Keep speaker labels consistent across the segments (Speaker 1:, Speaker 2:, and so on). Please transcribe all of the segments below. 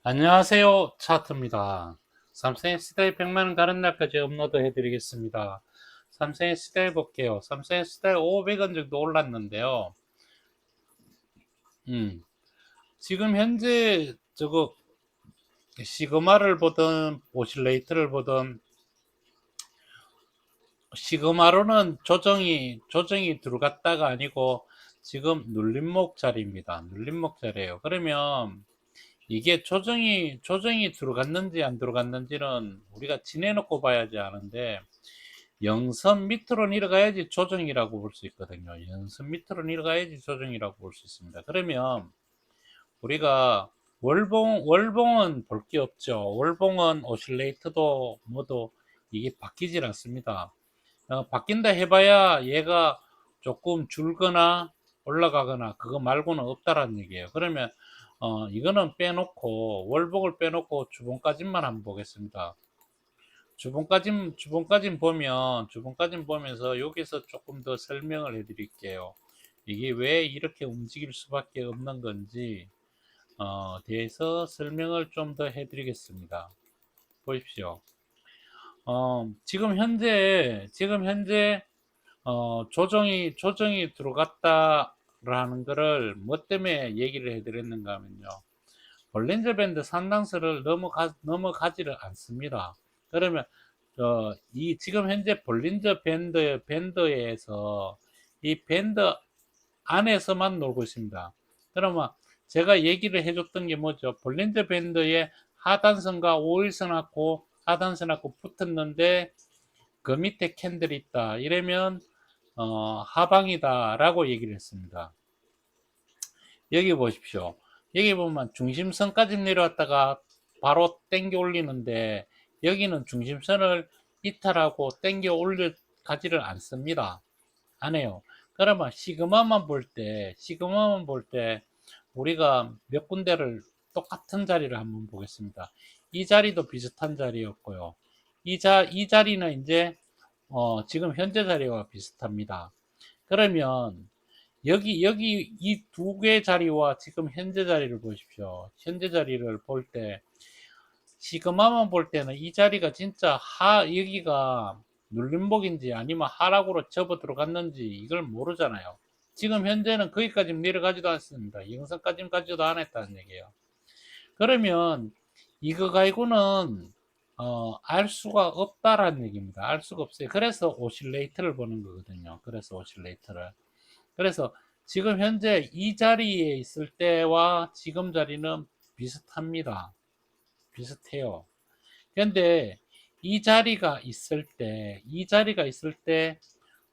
Speaker 1: 안녕하세요. 차트입니다. 삼성 S다일 100만원 가는 날까지 업로드 해드리겠습니다. 삼성 S다일 볼게요. 삼성 S다일 500원 정도 올랐는데요. 지금 현재 저거 시그마를 보든 오실레이트를 보든 시그마로는 조정이 들어갔다가 아니고 지금 눌림목 자리입니다. 눌림목 자리예요. 그러면 이게 조정이 들어갔는지 안 들어갔는지는 우리가 지내놓고 봐야지 아는데, 영선 밑으로 내려가야지 조정이라고 볼 수 있거든요. 영선 밑으로 내려가야지 조정이라고 볼 수 있습니다. 그러면 우리가 월봉은 볼 게 없죠. 월봉은 오실레이트도 뭐도 이게 바뀌질 않습니다. 바뀐다 해봐야 얘가 조금 줄거나 올라가거나 그거 말고는 없다라는 얘기예요. 그러면 이거는 빼놓고 월봉을 빼놓고 주봉까지만 한번 보겠습니다. 주봉까지 보면서 여기서 조금 더 설명을 해드릴게요. 이게 왜 이렇게 움직일 수밖에 없는 건지 대해서 설명을 좀 더 해드리겠습니다. 보십시오. 지금 현재 조정이 들어갔다라는 거를 뭐 때문에 얘기를 해드렸는가 하면요. 볼린저 밴드 상단선을 넘어가지를 않습니다. 그러면 이 지금 현재 볼린저 밴드에서 이 밴드 안에서만 놀고 있습니다. 그러면 제가 얘기를 해줬던 게 뭐죠? 볼린저 밴드의 하단선과 5일선하고 하단선하고 붙었는데 그 밑에 캔들이 있다. 이러면 하방이다 라고 얘기를 했습니다. 여기 보십시오. 여기 보면 중심선까지 내려왔다가 바로 땡겨 올리는데, 여기는 중심선을 이탈하고 땡겨 올려 가지를 않습니다. 안 해요. 그러면 시그마만 볼 때 우리가 몇 군데를 똑같은 자리를 한번 보겠습니다. 이 자리도 비슷한 자리였고요. 이 자리는 이제 지금 현재 자리와 비슷합니다. 그러면 여기 이 두 개 자리와 지금 현재 자리를 보십시오. 현재 자리를 볼 때, 시그마만 볼 때는 이 자리가 진짜 여기가 눌림목인지 아니면 하락으로 접어 들어갔는지 이걸 모르잖아요. 지금 현재는 거기까지 내려가지도 않습니다. 영상까지 가지도 않았다는 얘기예요. 그러면 이거 가지고는 알 수가 없다라는 얘기입니다. 알 수가 없어요. 그래서 오실레이터를 보는 거거든요. 그래서 지금 현재 이 자리에 있을 때와 지금 자리는 비슷합니다. 비슷해요. 근데 이 자리가 있을 때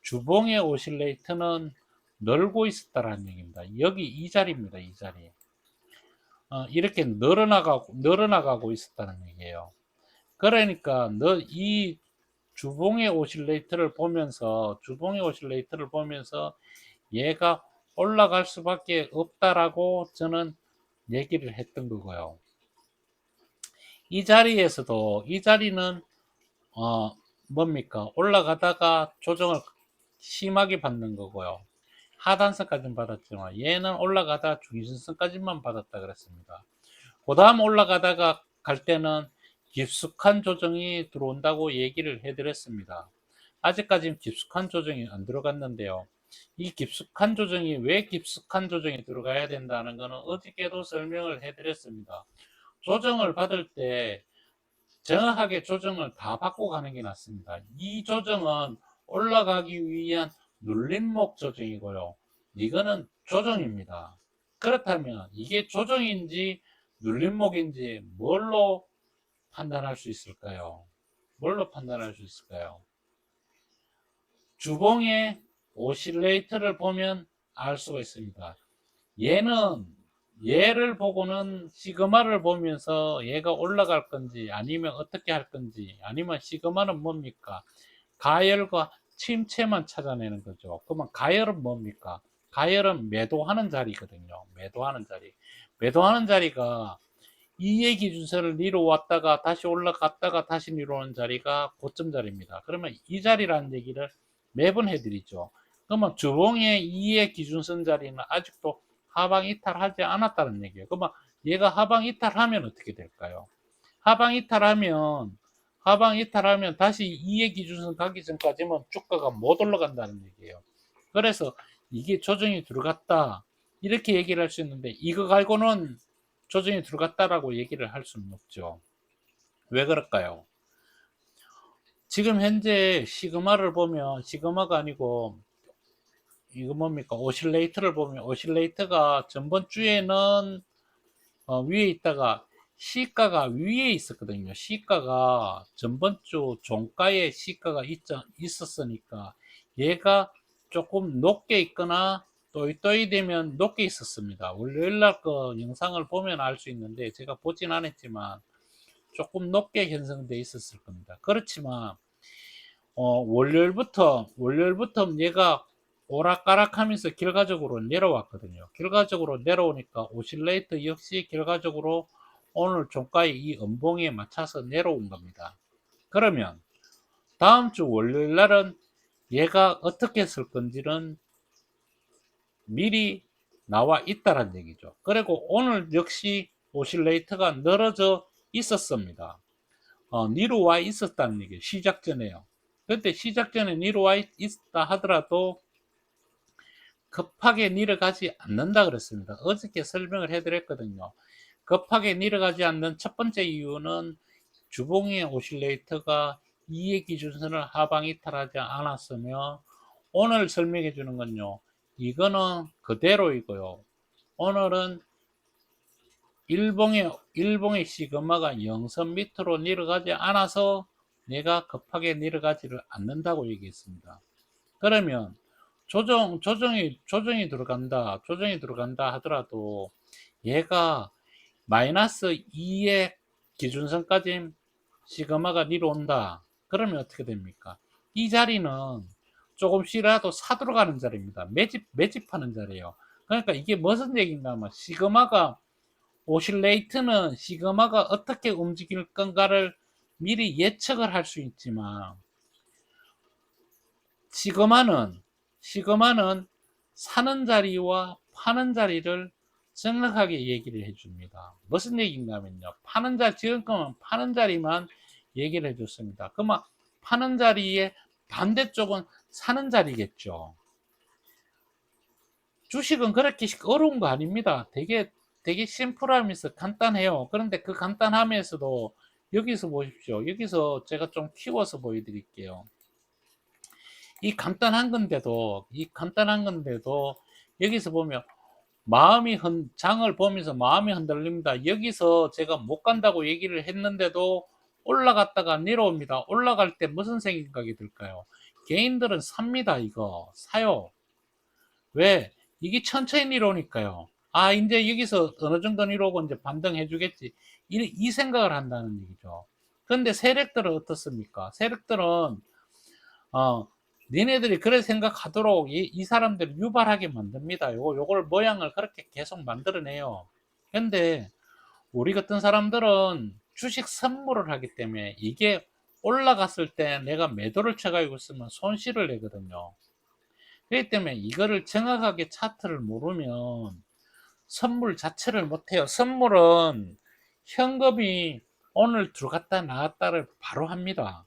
Speaker 1: 주봉의 오실레이터는 늘고 있었다라는 얘기입니다. 여기 이 자리입니다. 이 자리. 이렇게 늘어나가고 있었다는 얘기예요. 그러니까 이 주봉의 오실레이터를 보면서 얘가 올라갈 수밖에 없다라고 저는 얘기를 했던 거고요. 이 자리는 뭡니까? 올라가다가 조정을 심하게 받는 거고요. 하단선까지는 받았지만 얘는 올라가다 중심선까지만 받았다 그랬습니다. 그 다음 올라가다가 갈 때는 깊숙한 조정이 들어온다고 얘기를 해드렸습니다. 아직까지는 깊숙한 조정이 안 들어갔는데요. 이 깊숙한 조정이 왜 깊숙한 조정이 들어가야 된다는 것은 어저께도 설명을 해드렸습니다. 조정을 받을 때 정확하게 조정을 다 받고 가는 게 낫습니다. 이 조정은 올라가기 위한 눌림목 조정이고요. 이거는 조정입니다. 그렇다면 이게 조정인지 눌림목인지 뭘로 판단할 수 있을까요? 뭘로 판단할 수 있을까요? 주봉의 오실레이터를 보면 알 수가 있습니다. 얘를 보고는 시그마를 보면서 얘가 올라갈 건지 아니면 어떻게 할 건지, 아니면 시그마는 뭡니까? 가열과 침체만 찾아내는 거죠. 그러면 가열은 뭡니까? 가열은 매도하는 자리거든요. 매도하는 자리가 이해 기준선을 내려왔다가 다시 올라갔다가 다시 내려오는 자리가 고점 자리입니다. 그러면 이 자리라는 얘기를 매번 해드리죠. 그러면 주봉의 이해 기준선 자리는 아직도 하방 이탈하지 않았다는 얘기예요. 그러면 얘가 하방 이탈하면 어떻게 될까요? 하방 이탈하면 다시 2의 기준선 가기 전까지는 주가가 못 올라간다는 얘기예요. 그래서 이게 조정이 들어갔다 이렇게 얘기를 할 수 있는데, 이거 갈고는 조정이 들어갔다라고 얘기를 할 수는 없죠. 왜 그럴까요? 지금 현재 시그마를 보면, 시그마가 아니고 이거 뭡니까, 오실레이터를 보면, 오실레이터가 전번 주에는 위에 있다가 시가가 위에 있었거든요. 시가가 전번 주 종가에 시가가 있었으니까 얘가 조금 높게 있거나 또이또이 되면 높게 있었습니다. 월요일날 그 영상을 보면 알 수 있는데, 제가 보진 않았지만 조금 높게 형성돼 있었을 겁니다. 그렇지만 월요일부터 얘가 오락가락하면서 결과적으로 내려왔거든요. 결과적으로 내려오니까 오실레이터 역시 결과적으로 오늘 종가의 이 음봉에 맞춰서 내려온 겁니다. 그러면 다음 주 월요일 날은 얘가 어떻게 쓸 건지는 미리 나와 있다는 얘기죠. 그리고 오늘 역시 오실레이터가 늘어져 있었습니다. 니로 와 있었다는 얘기예요. 시작 전에요. 그때 시작 전에 니로 와 있다 하더라도 급하게 내려가지 않는다 그랬습니다. 어저께 설명을 해드렸거든요. 급하게 내려가지 않는 첫 번째 이유는 주봉의 오실레이터가 2의 기준선을 하방 이탈하지 않았으며, 오늘 설명해 주는 건요, 이거는 그대로이고요. 오늘은 일봉의 시그마가 0선 밑으로 내려가지 않아서 내가 급하게 내려가지를 않는다고 얘기했습니다. 그러면 조정이 들어간다 하더라도 얘가 마이너스 2의 기준선까지 시그마가 내려온다. 그러면 어떻게 됩니까? 이 자리는 조금씩이라도 사들어가는 자리입니다. 매집하는 자리예요. 그러니까 이게 무슨 얘기인가 하면, 오실레이트는 시그마가 어떻게 움직일 건가를 미리 예측을 할 수 있지만, 시그마는 사는 자리와 파는 자리를 정확하게 얘기를 해줍니다. 무슨 얘기인가 하면요, 지금까지는 파는 자리만 얘기를 해줬습니다. 그러면 파는 자리의 반대쪽은 사는 자리겠죠. 주식은 그렇게 어려운 거 아닙니다. 되게 심플하면서 간단해요. 그런데 그 간단함에서도, 여기서 보십시오. 여기서 제가 좀 키워서 보여드릴게요. 이 간단한 건데도 여기서 보면 장을 보면서 마음이 흔들립니다. 여기서 제가 못 간다고 얘기를 했는데도 올라갔다가 내려옵니다. 올라갈 때 무슨 생각이 들까요? 개인들은 삽니다. 이거 사요. 왜? 이게 천천히 내려오니까요. 아, 이제 여기서 어느 정도 내려오고 이제 반등해 주겠지, 이 생각을 한다는 얘기죠. 그런데 세력들은 어떻습니까? 세력들은 어, 니네들이 그래 생각하도록 이 사람들을 유발하게 만듭니다. 요걸 모양을 그렇게 계속 만들어내요. 근데 우리 같은 사람들은 주식 선물을 하기 때문에, 이게 올라갔을 때 내가 매도를 쳐가지고 있으면 손실을 내거든요. 그렇기 때문에 이거를 정확하게 차트를 모르면 선물 자체를 못해요. 선물은 현금이 오늘 들어갔다 나왔다를 바로 합니다.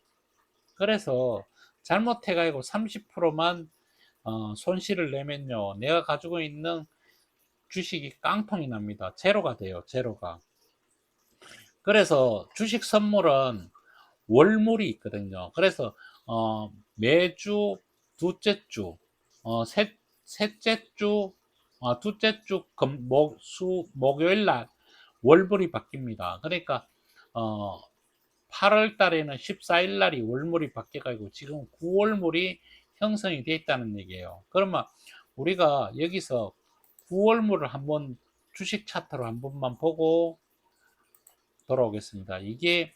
Speaker 1: 그래서 잘못해가지고 30%만 손실을 내면요, 내가 가지고 있는 주식이 깡통이 납니다. 제로가 돼요. 제로가. 그래서 주식 선물은 월물이 있거든요. 그래서 매주 둘째 주, 셋째 주, 둘째 주 목요일 날 월물이 바뀝니다. 그러니까 8월 달에는 14일 날이 월물이 바뀌어가지고 지금 9월물이 형성이 되어 있다는 얘기예요. 그러면 우리가 여기서 9월물을 한번 주식 차트로 한 번만 보고 돌아오겠습니다. 이게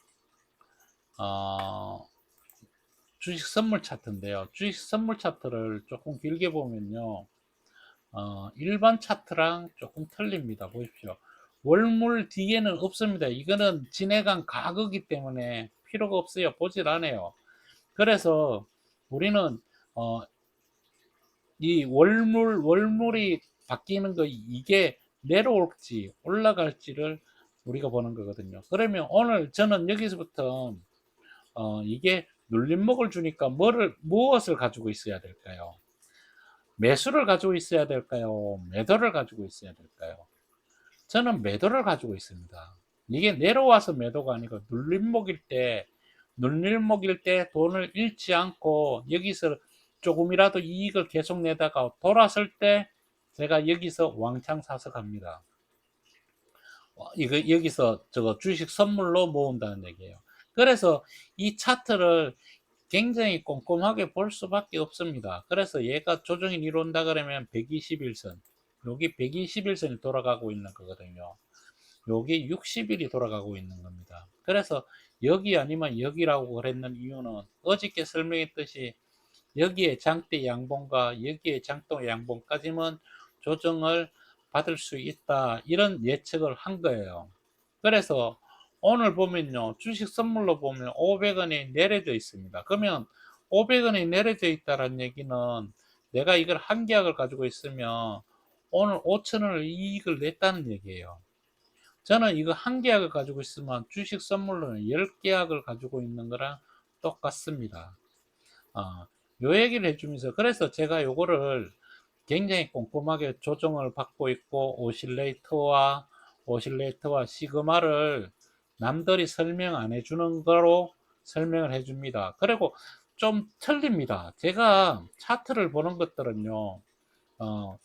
Speaker 1: 주식 선물 차트인데요. 주식 선물 차트를 조금 길게 보면요, 일반 차트랑 조금 틀립니다. 보십시오. 월물 뒤에는 없습니다. 이거는 진행한 가격이기 때문에 필요가 없어요. 보질 않아요. 그래서 우리는 이 월물이 바뀌는 거, 이게 내려올지 올라갈지를 우리가 보는 거거든요. 그러면 오늘 저는 여기서부터 이게 눌림목을 주니까 무엇을 가지고 있어야 될까요? 매수를 가지고 있어야 될까요? 매도를 가지고 있어야 될까요? 저는 매도를 가지고 있습니다. 이게 내려와서 매도가 아니고 눌림목일 때 돈을 잃지 않고 여기서 조금이라도 이익을 계속 내다가 돌았을 때 제가 여기서 왕창 사서 갑니다. 이거 여기서 저거 주식 선물로 모은다는 얘기예요. 그래서 이 차트를 굉장히 꼼꼼하게 볼 수밖에 없습니다. 그래서 얘가 조정이 이룬다 그러면 121선, 여기 121선이 돌아가고 있는 거거든요. 여기 60일이 돌아가고 있는 겁니다. 그래서 여기 아니면 여기라고 그랬는 이유는 어저께 설명했듯이 여기에 장대 양봉과 여기에 장대 양봉까지만 조정을 받을 수 있다, 이런 예측을 한 거예요. 그래서 오늘 보면요, 주식 선물로 보면 500원이 내려져 있습니다. 그러면 500원이 내려져 있다는 얘기는 내가 이걸 한 계약을 가지고 있으면 오늘 5천원을 이익을 냈다는 얘기예요. 저는 이거 한 계약을 가지고 있으면 주식 선물로는 10계약을 가지고 있는 거랑 똑같습니다. 요 얘기를 해주면서, 그래서 제가 요거를 굉장히 꼼꼼하게 조정을 받고 있고, 오실레이터와 시그마를 남들이 설명 안 해주는 거로 설명을 해줍니다. 그리고 좀 틀립니다. 제가 차트를 보는 것들은요, 어,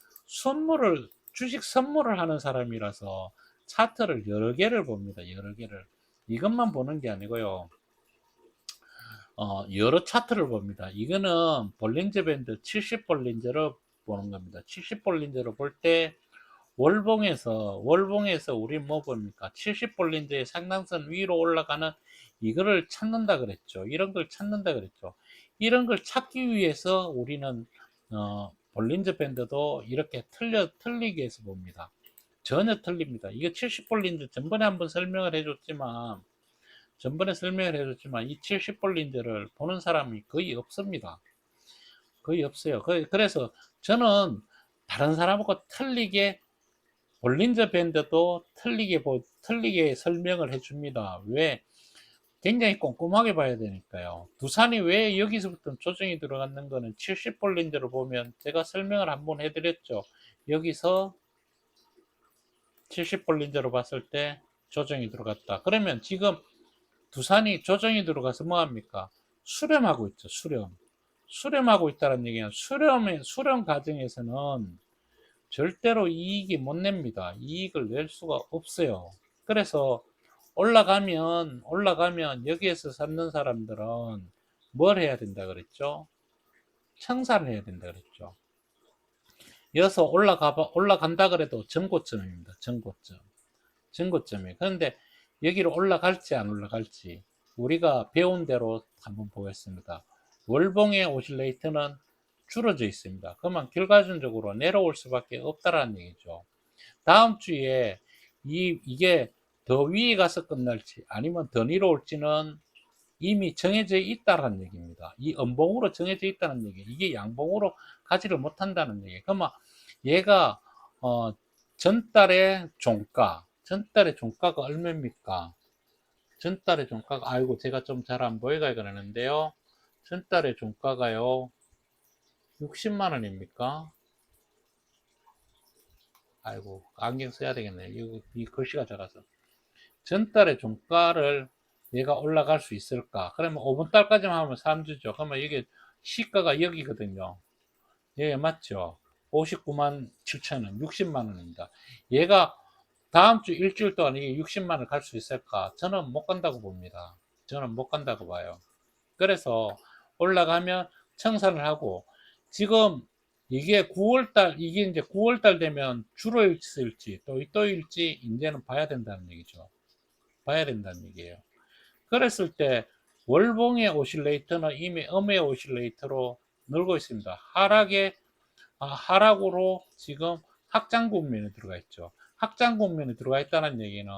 Speaker 1: 주식 선물을 하는 사람이라서 차트를 여러 개를 봅니다. 여러 개를. 이것만 보는 게 아니고요. 여러 차트를 봅니다. 이거는 볼린저 밴드 70 볼린저를 보는 겁니다. 70 볼린저를 볼 때 월봉에서 우리 뭐 봅니까? 70 볼린저의 상단선 위로 올라가는 이거를 찾는다 그랬죠. 이런 걸 찾는다 그랬죠. 이런 걸 찾기 위해서 우리는 볼린저 밴드도 이렇게 틀리게 해서 봅니다. 전혀 틀립니다. 이거 70 볼린저 전번에 한번 설명을 해줬지만 이 70볼린저를 보는 사람이 거의 없습니다. 거의 없어요. 그래서 저는 다른 사람하고 틀리게 볼린저 밴드도 틀리게 설명을 해줍니다. 왜? 굉장히 꼼꼼하게 봐야 되니까요. 두산이 왜 여기서부터 조정이 들어갔는 거는 70볼린저를 보면 제가 설명을 한번 해드렸죠. 여기서 70볼린저로 봤을 때 조정이 들어갔다. 그러면 지금 두산이 조정이 들어가서 뭐합니까? 수렴하고 있죠. 수렴하고 있다는 얘기는 수렴 과정에서는 절대로 이익이 못 냅니다. 이익을 낼 수가 없어요. 그래서 올라가면 여기에서 찾는 사람들은 뭘 해야 된다 그랬죠? 청산을 해야 된다 그랬죠. 여기서 올라간다 그래도 전고점입니다. 전고점이에요. 그런데 여기로 올라갈지 안 올라갈지 우리가 배운 대로 한번 보겠습니다. 월봉의 오실레이터는 줄어져 있습니다. 그러면 결과적으로 내려올 수밖에 없다라는 얘기죠. 다음 주에 이게 더 위에 가서 끝날지 아니면 더 내려올지는 이미 정해져 있다는 얘기입니다. 이 음봉으로 정해져 있다는 얘기. 이게 양봉으로 가지를 못한다는 얘기. 그러면 얘가 전달의 종가가 얼마입니까? 전달의 종가가, 아이고 제가 좀 잘 안 보여가 그러는데요. 전달의 종가가요 60만 원입니까? 아이고 안경 써야 되겠네요. 이 글씨가 작아서. 전달의 종가를 얘가 올라갈 수 있을까? 그러면 5분 달까지만 하면 3주죠. 그러면 이게 시가가 여기거든요. 예, 맞죠? 59만 7천 원, 60만 원입니다. 얘가 다음 주 일주일 동안 이게 60만 원 갈 수 있을까? 저는 못 간다고 봅니다. 저는 못 간다고 봐요. 그래서 올라가면 청산을 하고, 지금 이게 이제 9월달 되면 줄어 있을지 또 일지 이제는 봐야 된다는 얘기죠. 봐야 된다는 얘기예요. 그랬을 때 월봉의 오실레이터는 이미 음의 오실레이터로 늘고 있습니다. 하락으로 지금 확장 국면에 들어가 있죠. 확장 국면에 들어가 있다는 얘기는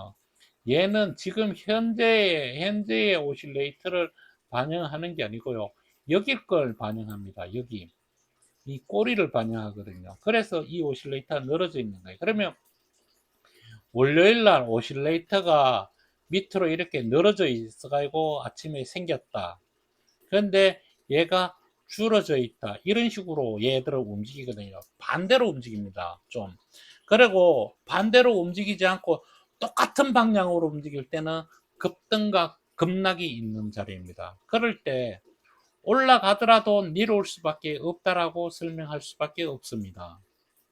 Speaker 1: 얘는 지금 현재의 오실레이터를 반영하는 게 아니고요. 여기 걸 반영합니다. 여기. 이 꼬리를 반영하거든요. 그래서 이 오실레이터가 늘어져 있는 거예요. 그러면 월요일 날 오실레이터가 밑으로 이렇게 늘어져 있어가지고 아침에 생겼다. 그런데 얘가 줄어져 있다. 이런 식으로 얘들을 움직이거든요. 반대로 움직입니다. 좀. 그리고 반대로 움직이지 않고 똑같은 방향으로 움직일 때는 급등과 급락이 있는 자리입니다. 그럴 때 올라가더라도 내려올 수밖에 없다라고 설명할 수밖에 없습니다.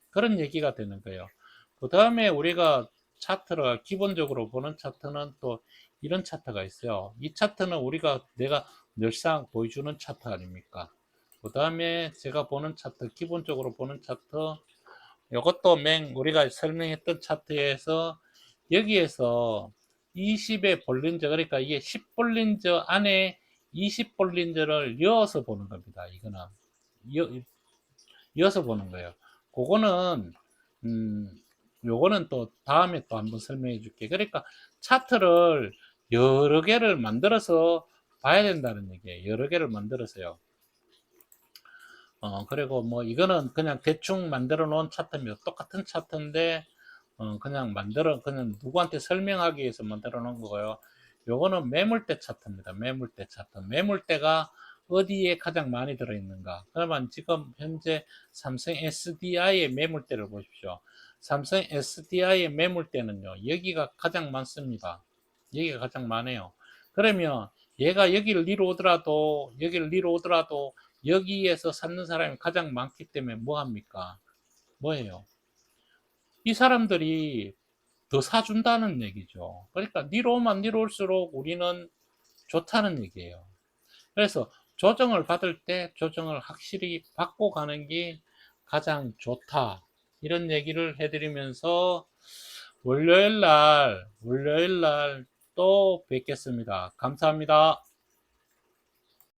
Speaker 1: 그런 얘기가 되는 거예요. 그 다음에 우리가 차트를 기본적으로 보는 차트는 또 이런 차트가 있어요. 이 차트는 내가 늘상 보여주는 차트 아닙니까? 그 다음에 제가 보는 차트, 기본적으로 보는 차트, 이것도 우리가 설명했던 차트에서 여기에서 20의 볼린저, 그러니까 이게 10볼린저 안에 20볼린저를 이어서 보는 겁니다. 이거는 이어서 보는 거예요. 그거는 요거는 또 다음에 또 한번 설명해 줄게. 그러니까 차트를 여러 개를 만들어서 봐야 된다는 얘기예요. 여러 개를 만들어서요. 그리고 뭐 이거는 그냥 대충 만들어 놓은 차트입니다. 똑같은 차트인데 그냥 누구한테 설명하기 위해서 만들어 놓은 거고요. 요거는 매물대 차트입니다. 매물대 차트. 매물대가 어디에 가장 많이 들어있는가. 그러면 지금 현재 삼성 SDI의 매물대를 보십시오. 삼성 SDI의 매물대는요, 여기가 가장 많습니다. 여기가 가장 많아요. 그러면 얘가 여기를 이루오더라도 여기에서 찾는 사람이 가장 많기 때문에 뭐 합니까? 뭐예요? 이 사람들이 더 사준다는 얘기죠. 그러니까 니로만 니로올수록 우리는 좋다는 얘기예요. 그래서 조정을 받을 때 조정을 확실히 받고 가는 게 가장 좋다. 이런 얘기를 해드리면서 월요일 날 또 뵙겠습니다. 감사합니다.